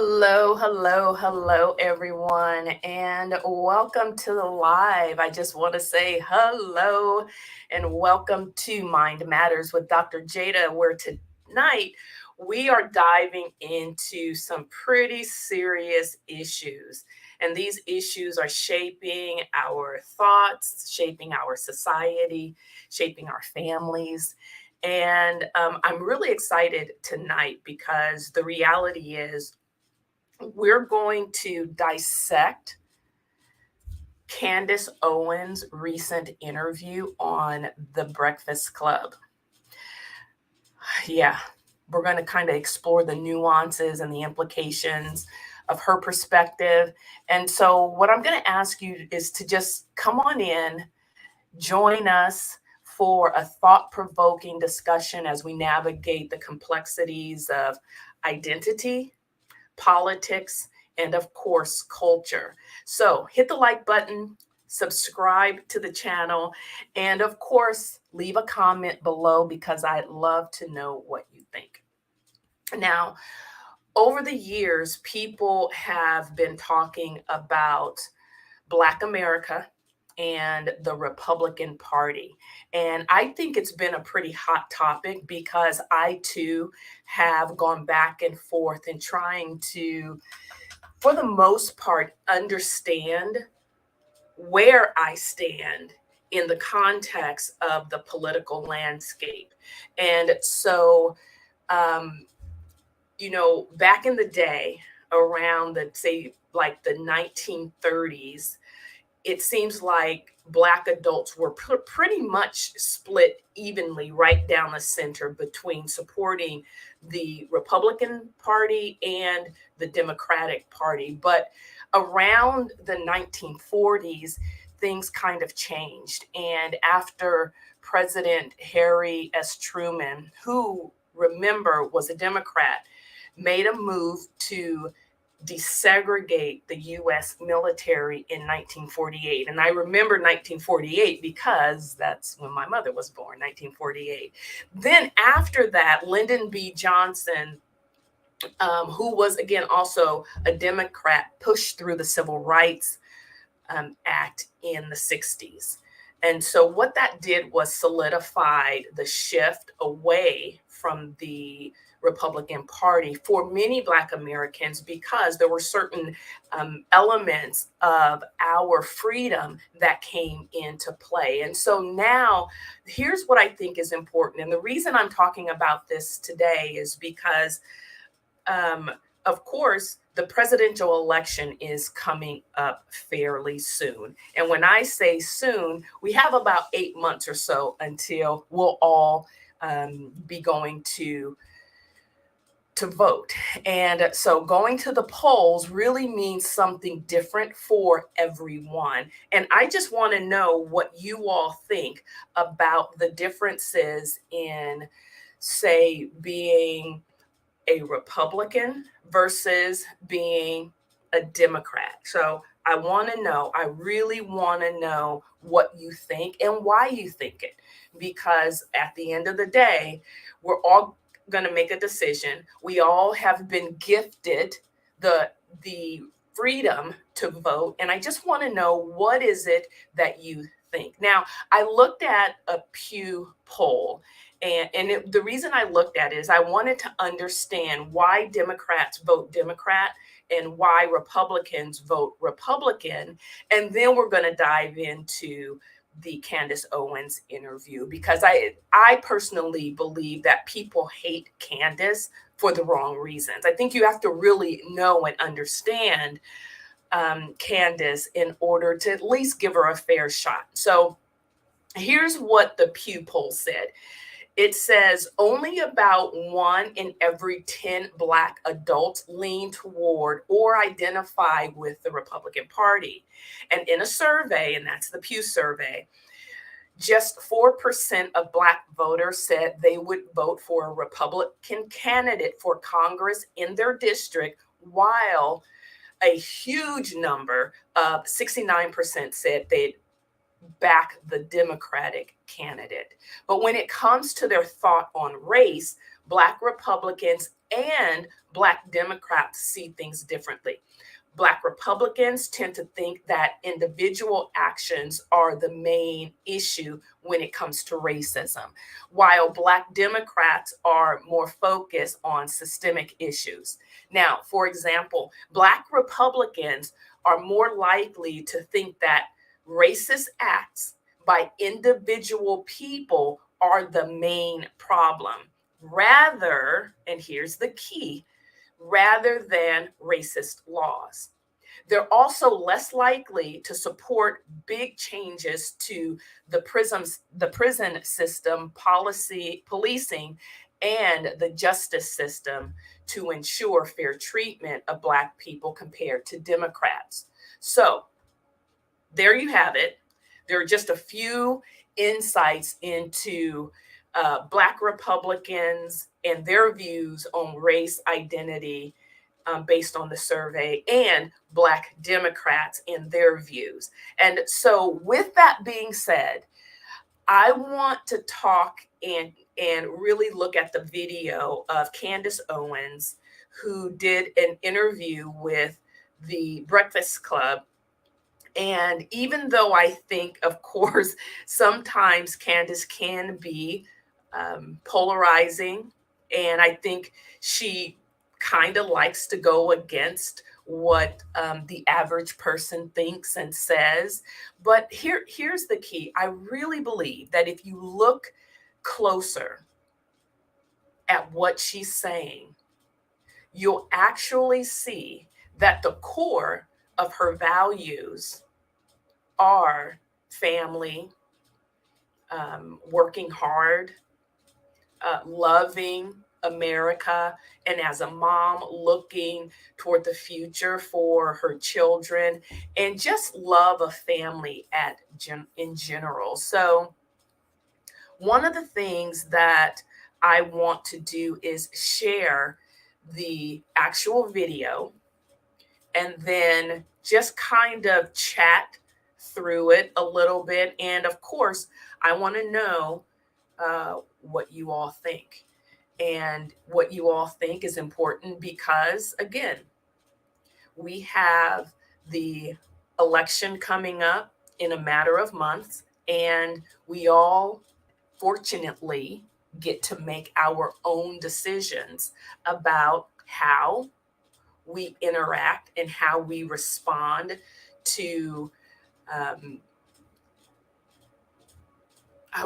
Hello, hello, hello, everyone, and welcome to the live. I just want to say hello and welcome to Mind Matters with Dr. Jada, where tonight we are diving into some pretty serious issues. And these issues are shaping our thoughts, shaping our society, shaping our families. And I'm really excited tonight because the reality is we're going to dissect Candace Owens' recent interview on The Breakfast Club. Yeah, we're going to kind of explore the nuances and the implications of her perspective. And so, what I'm going to ask you is to just come on in, join us for a thought provoking discussion as we navigate the complexities of identity, politics, and of course, culture. So hit the like button, subscribe to the channel, and of course, leave a comment below because I'd love to know what you think. Now, over the years, people have been talking about Black America and the Republican Party. And I think it's been a pretty hot topic because I too have gone back and forth in trying to, for the most part, understand where I stand in the context of the political landscape. And so, um, back in the day, around the, say, like the 1930s, it seems like Black adults were pretty much split evenly right down the center between supporting the Republican Party and the Democratic Party. But around the 1940s, things kind of changed. And after President Harry S. Truman, who, remember, was a Democrat, made a move to desegregate the US military in 1948. And I remember 1948 because that's when my mother was born, 1948. Then after that, Lyndon B. Johnson, who was again also a Democrat, pushed through the Civil Rights Act in the 60s. And so what that did was solidified the shift away from the Republican Party for many Black Americans because there were certain elements of our freedom that came into play. And so now, here's what I think is important. And the reason I'm talking about this today is because, of course, the presidential election is coming up fairly soon. And when I say soon, we have about 8 months or so until we'll all be going to vote. And so going to the polls really means something different for everyone. And I just want to know what you all think about the differences in, say, being a Republican versus being a Democrat. So I want to know, I really want to know what you think and why you think it. Because at the end of the day, we're all going to make a decision. We all have been gifted the freedom to vote, and I just want to know, what is it that you think? Now, I looked at a Pew poll, and the reason I looked at it is I wanted to understand why Democrats vote Democrat and why Republicans vote Republican. And then we're going to dive into the Candace Owens interview, because I personally believe that people hate Candace for the wrong reasons. I think you have to really know and understand Candace in order to at least give her a fair shot. So here's what the Pew poll said. It says only about 1 in every 10 Black adults lean toward or identify with the Republican Party. And in a survey, and that's the Pew survey, just 4% of Black voters said they would vote for a Republican candidate for Congress in their district, while a huge number of 69% said they'd back the Democratic candidate. But when it comes to their thought on race, Black Republicans and Black Democrats see things differently. Black Republicans tend to think that individual actions are the main issue when it comes to racism, while Black Democrats are more focused on systemic issues. Now, for example, Black Republicans are more likely to think that racist acts by individual people are the main problem, rather, and here's the key, rather than racist laws. They're also less likely to support big changes to the prison system, policing, and the justice system to ensure fair treatment of Black people compared to Democrats. So there you have it. There are just a few insights into Black Republicans and their views on race identity based on the survey, and Black Democrats and their views. And so with that being said, I want to talk and really look at the video of Candace Owens, who did an interview with the Breakfast Club. And even though I think, of course, sometimes Candace can be polarizing, and I think she kind of likes to go against what the average person thinks and says. But here's the key. I really believe that if you look closer at what she's saying, you'll actually see that the core of her values are family, working hard, loving America, and as a mom looking toward the future for her children, and just love of family in general. So one of the things that I want to do is share the actual video and then just kind of chat through it a little bit. And of course, I want to know what you all think. And what you all think is important because, again, we have the election coming up in a matter of months, and we all, fortunately, get to make our own decisions about how we interact and how we respond to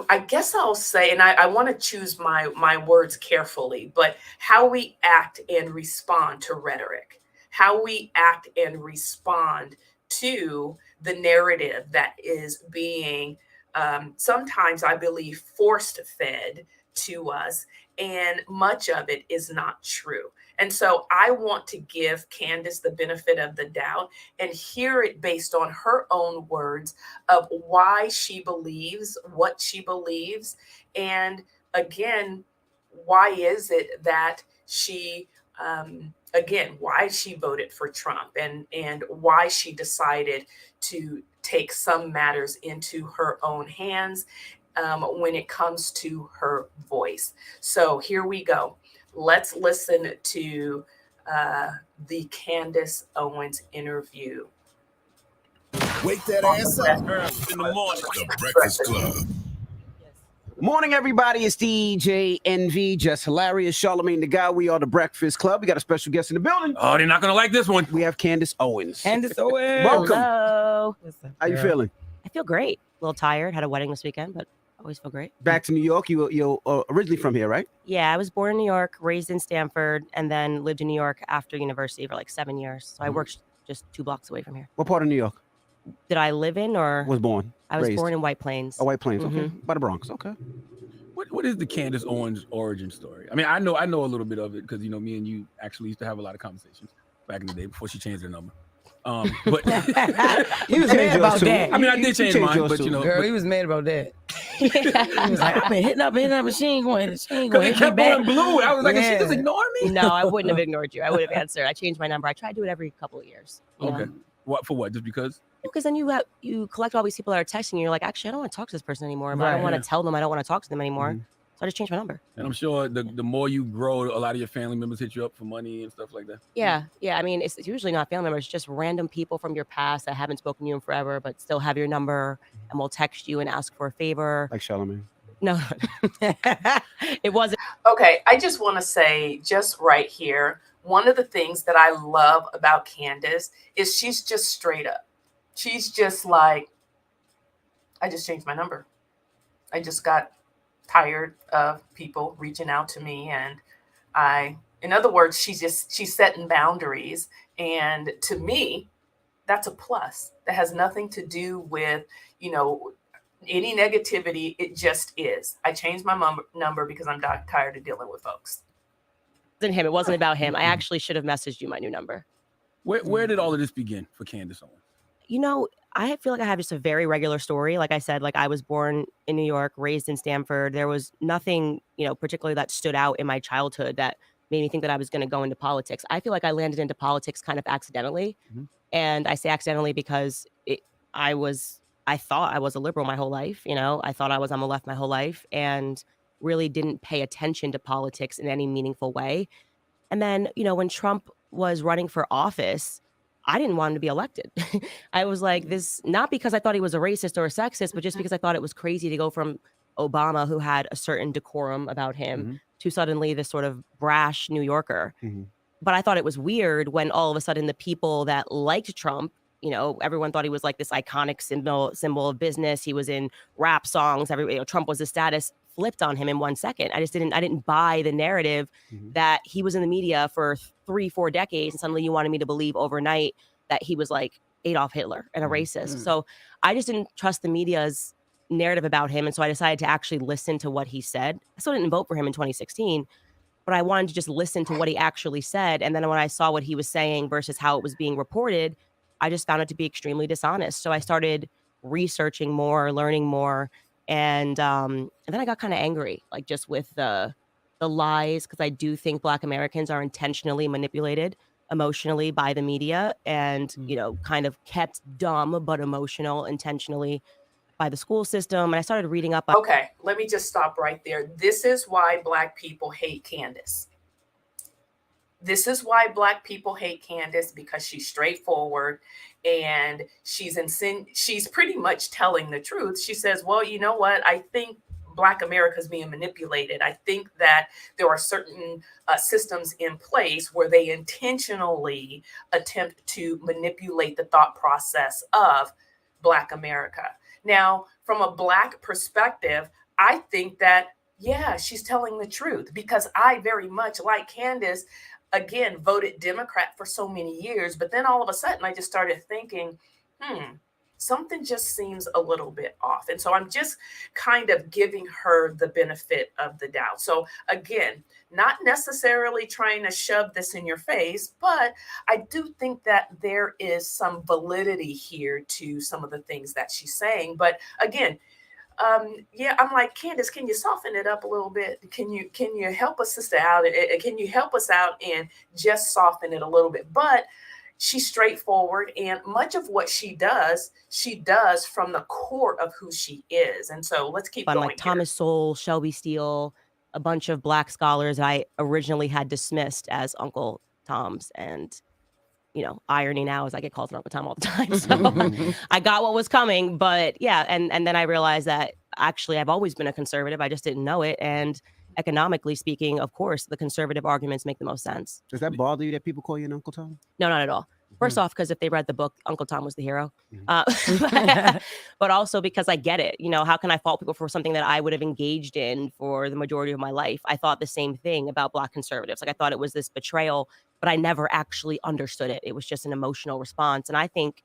I guess I'll say, and I want to choose my words carefully, but how we act and respond to rhetoric, how we act and respond to the narrative that is being sometimes, I believe, forced fed to us, and much of it is not true. And so I want to give Candace the benefit of the doubt and hear it based on her own words of why she believes what she believes. And again, why is it that she, why she voted for Trump, and why she decided to take some matters into her own hands when it comes to her voice. So here we go. Let's listen to the Candace Owens interview. Wake that ass up in the morning. The Breakfast Club. Morning, everybody. It's DJ NV, just hilarious. Charlamagne the Guy. We are the Breakfast Club. We got a special guest in the building. Oh, they're not gonna like this one. We have Candace Owens. Candace Owens. Welcome. Hello. How you feeling? I feel great. A little tired. Had a wedding this weekend, but always feel great. Back to New York. You're originally from here, right? Yeah, I was born in New York, raised in Stanford, and then lived in New York after university for like 7 years. So I worked just 2 blocks away from here. What part of New York? Did I live in or? Was born. I was raised. born in White Plains. Oh, White Plains. Okay. By the Bronx. Okay. What is the Candace Owens origin story? I mean, I know a little bit of it because me and you actually used to have a lot of conversations back in the day before she changed her number. But he was mad about that. I mean, I did change mine, but girl, he was mad about that. He was like, I've been hitting up, but she ain't going to hit me back. Blue. I was like, is she just ignore me? No, I wouldn't have ignored you. I would have answered. I changed my number. I try to do it every couple of years. Okay. What for? What? Just because? Because then you collect all these people that are texting you. You're like, actually, I don't want to talk to this person anymore. But I don't want to tell them I don't want to talk to them anymore. So I just changed my number. And I'm sure the more you grow, a lot of your family members hit you up for money and stuff like that. Yeah. I mean, it's usually not family members, just random people from your past that haven't spoken to you in forever, but still have your number and will text you and ask for a favor. Like Charlamagne. No, it wasn't. Okay, I just want to say just right here, one of the things that I love about Candace is she's just straight up. She's just like, I just changed my number. I just got tired of people reaching out to me, and in other words, she's setting boundaries. And to me, that's a plus. That has nothing to do with, any negativity. It just is. I changed my number because I'm tired of dealing with folks. It wasn't him. It wasn't about him. I actually should have messaged you my new number. Where did all of this begin for Candace Owens? I feel like I have just a very regular story. Like I said, like I was born in New York, raised in Stanford. There was nothing, particularly that stood out in my childhood that made me think that I was going to go into politics. I feel like I landed into politics kind of accidentally. Mm-hmm. And I say accidentally because I thought I was a liberal my whole life. I thought I was on the left my whole life and really didn't pay attention to politics in any meaningful way. And then, when Trump was running for office, I didn't want him to be elected. I was like this, not because I thought he was a racist or a sexist, but just because I thought it was crazy to go from Obama, who had a certain decorum about him, to suddenly this sort of brash New Yorker. Mm-hmm. But I thought it was weird when all of a sudden the people that liked Trump, everyone thought he was like this iconic symbol of business. He was in rap songs. Trump was a status, flipped on him in 1 second. I didn't buy the narrative that he was in the media for 3-4 decades. And suddenly you wanted me to believe overnight that he was like Adolf Hitler and a racist. So I just didn't trust the media's narrative about him. And so I decided to actually listen to what he said. I still didn't vote for him in 2016, but I wanted to just listen to what he actually said. And then when I saw what he was saying versus how it was being reported, I just found it to be extremely dishonest. So I started researching more, learning more. And then I got kind of angry, like just with the lies, because I do think Black Americans are intentionally manipulated emotionally by the media and, kind of kept dumb but emotional intentionally by the school system. And I started reading up. Okay, let me just stop right there. This is why Black people hate Candace. This is why Black people hate Candace, because she's straightforward and she's pretty much telling the truth. She says, well, you know what? I think Black America is being manipulated. I think that there are certain systems in place where they intentionally attempt to manipulate the thought process of Black America. Now, from a Black perspective, I think that, yeah, she's telling the truth, because I very much, like Candace, again, voted Democrat for so many years. But then all of a sudden, I just started thinking, something just seems a little bit off. And so I'm just kind of giving her the benefit of the doubt. So again, not necessarily trying to shove this in your face, but I do think that there is some validity here to some of the things that she's saying. But again, I'm like, Candace, can you soften it up a little bit? Can you help us sister out? Can you help us out and just soften it a little bit? But she's straightforward, and much of what she does from the core of who she is. And so let's keep going. Like Thomas Sowell, Shelby Steele, a bunch of Black scholars I originally had dismissed as Uncle Toms, and irony now is I get called an Uncle Tom all the time. So I got what was coming, but yeah. And then I realized that actually I've always been a conservative. I just didn't know it. And economically speaking, of course, the conservative arguments make the most sense. Does that bother you that people call you an Uncle Tom? No, not at all. First off, because if they read the book, Uncle Tom was the hero. But also because I get it. How can I fault people for something that I would have engaged in for the majority of my life? I thought the same thing about Black conservatives. Like I thought it was this betrayal, but I never actually understood it. It was just an emotional response. And I think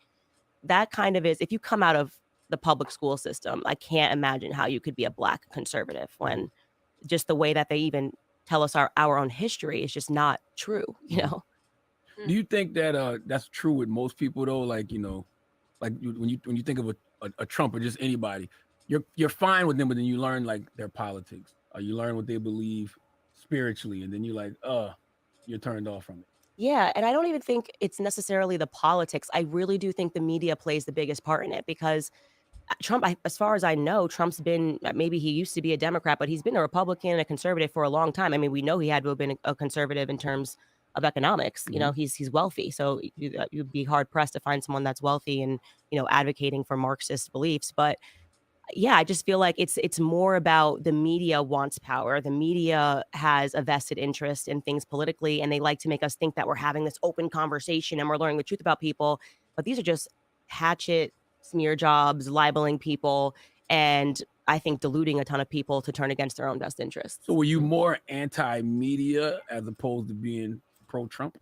that kind of is, if you come out of the public school system, I can't imagine how you could be a Black conservative when just the way that they even tell us our own history is just not true, Do you think that that's true with most people though? Like, when you think of a Trump or just anybody, you're fine with them, but then you learn like their politics, or you learn what they believe spiritually, and then you're like, you're turned off from it. Yeah, and I don't even think it's necessarily the politics. I really do think the media plays the biggest part in it, because Trump, as far as I know, Trump's been, maybe he used to be a Democrat, but he's been a Republican and a conservative for a long time. I mean, we know he had to have been a conservative in terms of economics. You know, he's wealthy, so you'd be hard pressed to find someone that's wealthy and, you know, advocating for Marxist beliefs. But yeah, I just feel like it's more about the media wants power. The media has a vested interest in things politically, and they like to make us think that we're having this open conversation and we're learning the truth about people. But these are just hatchet smear jobs, libeling people, and I think deluding a ton of people to turn against their own best interests. So were you more anti-media as opposed to being pro-Trump?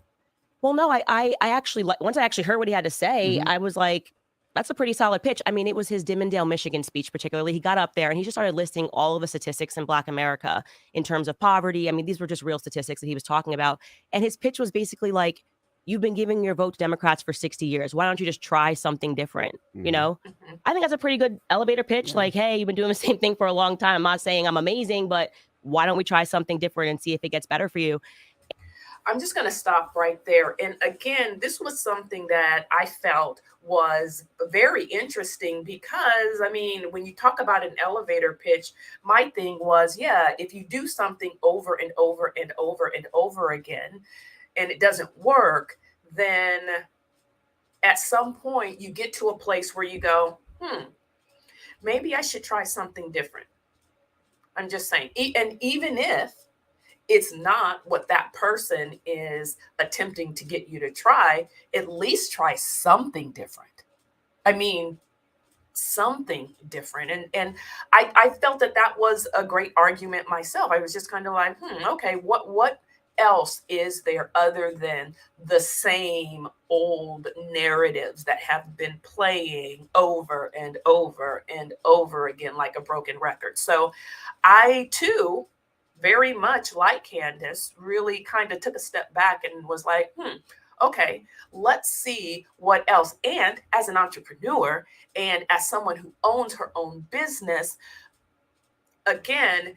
Well, no, I actually, once I actually heard what he had to say, I was like, that's a pretty solid pitch. I mean, it was his Dimondale, Michigan speech, particularly. He got up there and he just started listing all of the statistics in Black America in terms of poverty. I mean, these were just real statistics that he was talking about. And his pitch was basically like, you've been giving your vote to Democrats for 60 years. Why don't you just try something different? You know, I think that's a pretty good elevator pitch. Like, hey, you've been doing the same thing for a long time. I'm not saying I'm amazing, but why don't we try something different and see if it gets better for you? I'm just going to stop right there. And again, this was something that I felt was very interesting because, I mean, when you talk about an elevator pitch, my thing was, yeah, if you do something over and over and over and over again, and it doesn't work, then at some point you get to a place where you go, maybe I should try something different. I'm just saying. And even if it's not what that person is attempting to get you to try, at least try something different. I mean, something different. And I felt that was a great argument myself. I was just kind of like, okay, what else is there other than the same old narratives that have been playing over and over and over again like a broken record? So I too, very much like Candace, really kind of took a step back and was like, okay, let's see what else. And as an entrepreneur and as someone who owns her own business, again,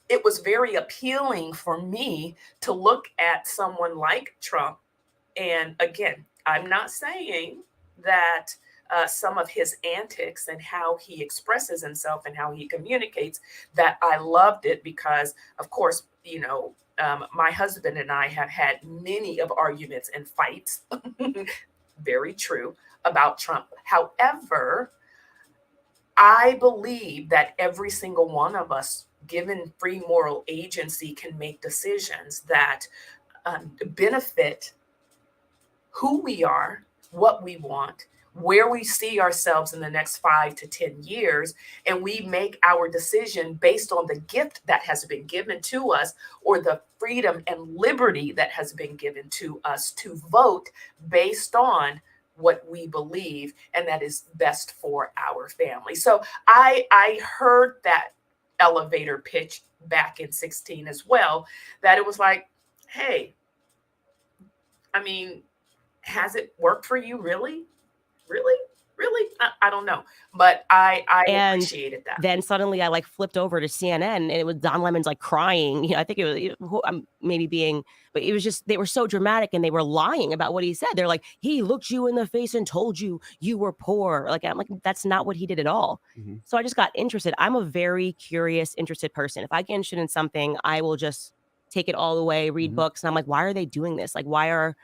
it was very appealing for me to look at someone like Trump. And again, I'm not saying that some of his antics and how he expresses himself and how he communicates, that I loved it because, of course, you know, my husband and I have had many of arguments and fights, very true, about Trump. However, I believe that every single one of us, given free moral agency, can make decisions that benefit who we are, what we want, where we see ourselves in the next 5 to 10 years, and we make our decision based on the gift that has been given to us or the freedom and liberty that has been given to us to vote based on what we believe and that is best for our family. So I heard that elevator pitch back in 16 as well, that it was like, hey, I mean, has it worked for you? Really? I don't know, but I appreciated that. Then suddenly I like flipped over to CNN and it was Don Lemon's like crying. You know, I think it was, I'm maybe being, but it was just, they were so dramatic and they were lying about what he said. They're like, he looked you in the face and told you you were poor. Like, I'm like, that's not what he did at all. So I just got interested. I'm a very curious, interested person. If I get interested in something, I will just take it all the way, read books. And I'm like, why are they doing this? Like, why are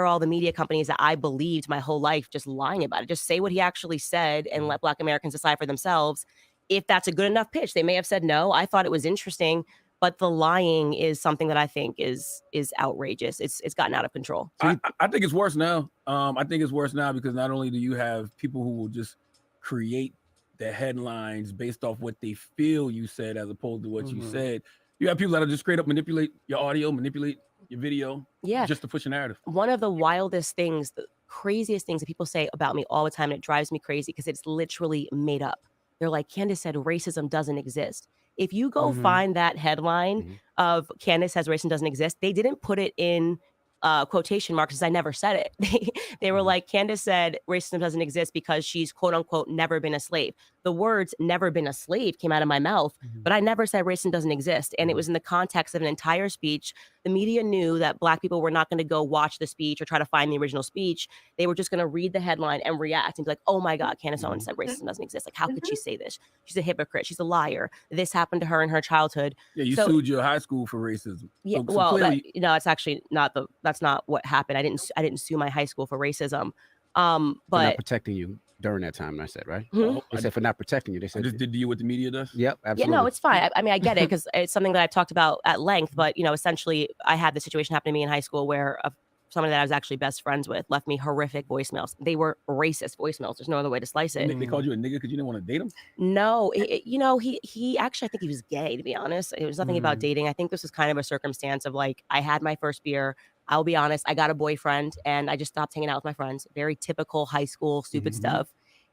all the media companies that I believed my whole life just lying about it? Just say what he actually said and let Black Americans decide for themselves if that's a good enough pitch. They may have said no. I thought it was interesting, but the lying is something that I think is outrageous. It's gotten out of control. I think it's worse now. I think it's worse now because not only do you have people who will just create the headlines based off what they feel you said as opposed to what you said. You have people that will just straight up manipulate your audio, manipulate your video, just to push a narrative. One of the wildest things, the craziest things that people say about me all the time, and it drives me crazy because it's literally made up. They're like, Candace said racism doesn't exist. If you go find that headline of Candace says racism doesn't exist, they didn't put it in quotation marks because I never said it. They were like, Candace said racism doesn't exist because she's quote unquote never been a slave. the words "never been a slave" came out of my mouth, but I never said racism doesn't exist. And it was in the context of an entire speech. The media knew that Black people were not going to go watch the speech or try to find the original speech. They were just going to read the headline and react and be like, oh my God, Candace Owens said racism doesn't exist. Like, how could she say this? She's a hypocrite. She's a liar. This happened to her in her childhood. Yeah, you sued your high school for racism. Yeah, So well, clearly, it's actually that's not what happened. I didn't sue my high school for racism. For not But protecting you during that time, I said, right? Mhm. They said for not protecting you. They I said, just did you what the media does. yep, yeah, absolutely. no, it's fine. I mean, I get it because it's something that I've talked about at length. But essentially, I had this situation happen to me in high school where someone that I was actually best friends with left me horrific voicemails. They were racist voicemails. There's no other way to slice it. They called you a nigga because you didn't want to date him. No, he actually, I think he was gay, to be honest. It was nothing about dating. I think this was kind of a circumstance of like, I had my first beer. I'll be honest, I got a boyfriend and I just stopped hanging out with my friends. Very typical high school stupid stuff.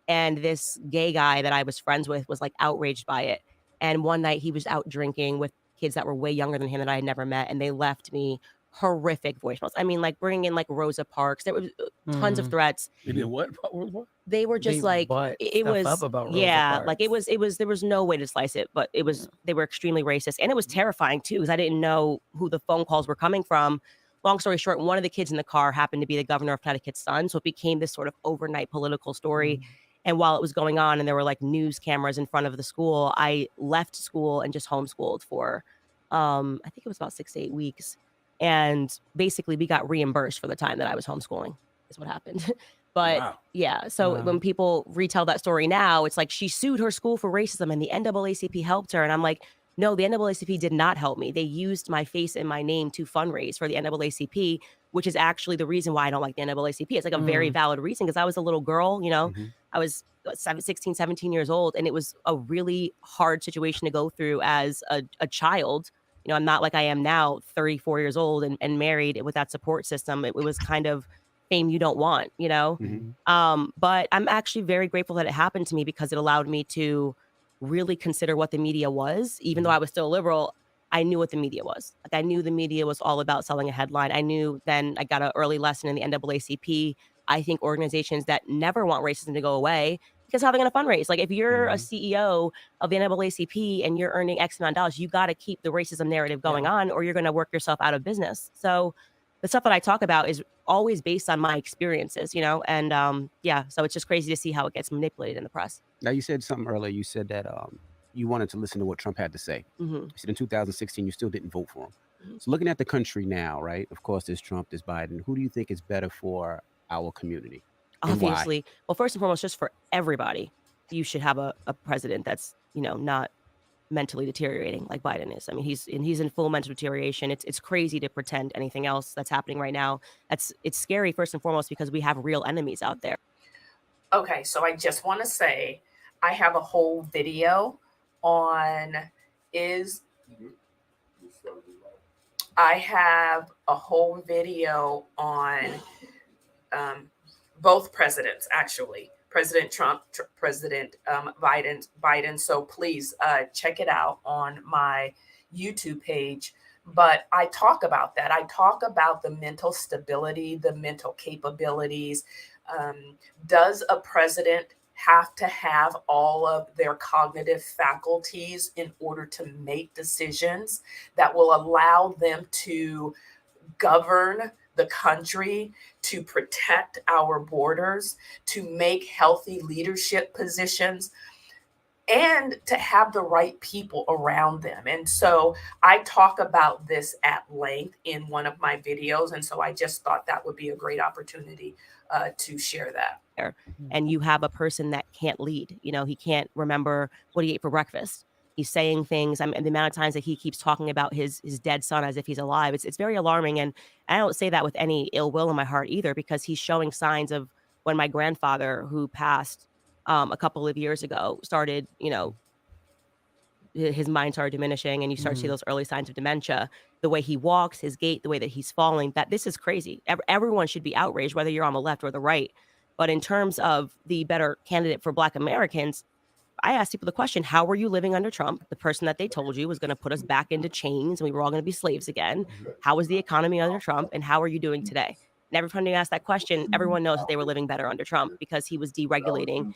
And this gay guy that I was friends with was like outraged by it. And one night he was out drinking with kids that were way younger than him that I had never met. And they left me horrific voicemails. I mean, like bringing in like Rosa Parks. There was tons of threats. They did what? What? They were just like, it was, like it was, there was no way to slice it, but it was, they were extremely racist. And it was terrifying too, because I didn't know who the phone calls were coming from. Long story short, one of the kids in the car happened to be the governor of Connecticut's son. So it became this sort of overnight political story. And while it was going on and there were like news cameras in front of the school, I left school and just homeschooled for, I think it was about 6 to 8 weeks. And basically we got reimbursed for the time that I was homeschooling is what happened. But yeah, so when people retell that story now, it's like she sued her school for racism and the NAACP helped her. And I'm like, no, the NAACP did not help me. They used my face and my name to fundraise for the NAACP, which is actually the reason why I don't like the NAACP. It's like a very valid reason because I was a little girl, I was 16, 17 years old, and it was a really hard situation to go through as a child. I'm not like I am now, 34 years old and married with that support system. It was kind of fame you don't want, but I'm actually very grateful that it happened to me because it allowed me to really consider what the media was. Even though I was still a liberal, I knew what the media was. Like I knew the media was all about selling a headline. I knew then I got an early lesson in the NAACP. I think organizations that never want racism to go away, because how are they going to fundraise? Like if you're a CEO of the NAACP and you're earning X amount of dollars, you got to keep the racism narrative going on or you're going to work yourself out of business. So the stuff that I talk about is always based on my experiences, and so it's just crazy to see how it gets manipulated in the press. Now, you said something earlier. You said that you wanted to listen to what Trump had to say. You said in 2016, you still didn't vote for him. So looking at the country now, right? Of course, there's Trump, there's Biden. Who do you think is better for our community? Obviously, well, first and foremost, just for everybody, you should have a president that's, not mentally deteriorating like Biden is. I mean, he's in full mental deterioration. It's crazy to pretend anything else that's happening right now. It's scary first and foremost because we have real enemies out there. Okay, so I just want to say I have a whole video on both presidents, actually. President Trump, President Biden. So please check it out on my YouTube page. But I talk about that. I talk about the mental stability, the mental capabilities. Does a president have to have all of their cognitive faculties in order to make decisions that will allow them to govern the country, to protect our borders, to make healthy leadership positions, and to have the right people around them? And so I talk about this at length in one of my videos. And so I just thought that would be a great opportunity to share that. And you have a person that can't lead. He can't remember what he ate for breakfast. He's saying things. I mean, the amount of times that he keeps talking about his dead son as if he's alive, it's very alarming. And I don't say that with any ill will in my heart either, because he's showing signs of when my grandfather, who passed a couple of years ago, started, his mind started diminishing, and you start to see those early signs of dementia. The way he walks, his gait, the way that he's falling, that this is crazy. Everyone should be outraged, whether you're on the left or the right. But in terms of the better candidate for Black Americans, I asked people the question, how were you living under Trump? The person that they told you was going to put us back into chains and we were all going to be slaves again. How was the economy under Trump? And how are you doing today? And every time you ask that question, everyone knows that they were living better under Trump because he was deregulating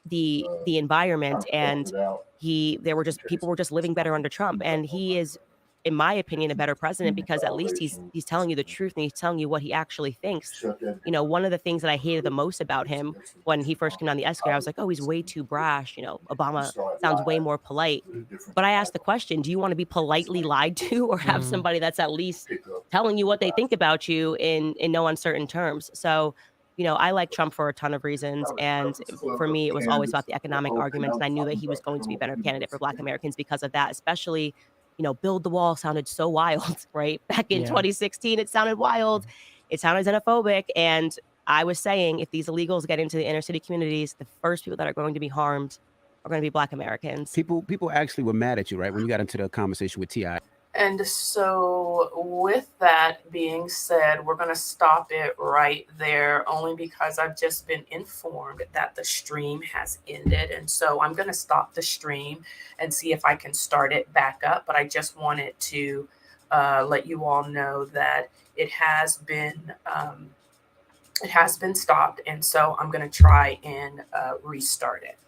the environment, and people were just living better under Trump, and he is, in my opinion, a better president because at least he's telling you the truth and he's telling you what he actually thinks. You know, one of the things that I hated the most about him when he first came down the escalator, I was like, oh, he's way too brash. You know, Obama sounds way more polite. But I asked the question, do you want to be politely lied to or have somebody that's at least telling you what they think about you in no uncertain terms? So, you know, I like Trump for a ton of reasons. And for me, it was always about the economic argument. And I knew that he was going to be a better candidate for Black Americans because of that, especially, you know, build the wall sounded so wild, right? Back in 2016, it sounded wild. It sounded xenophobic. And I was saying, if these illegals get into the inner city communities, the first people that are going to be harmed are going to be Black Americans. People actually were mad at you, right? When you got into the conversation with T.I. And so with that being said, we're going to stop it right there, only because I've just been informed that the stream has ended. And so I'm going to stop the stream and see if I can start it back up. But I just wanted to let you all know that it has been stopped. And so I'm going to try and restart it.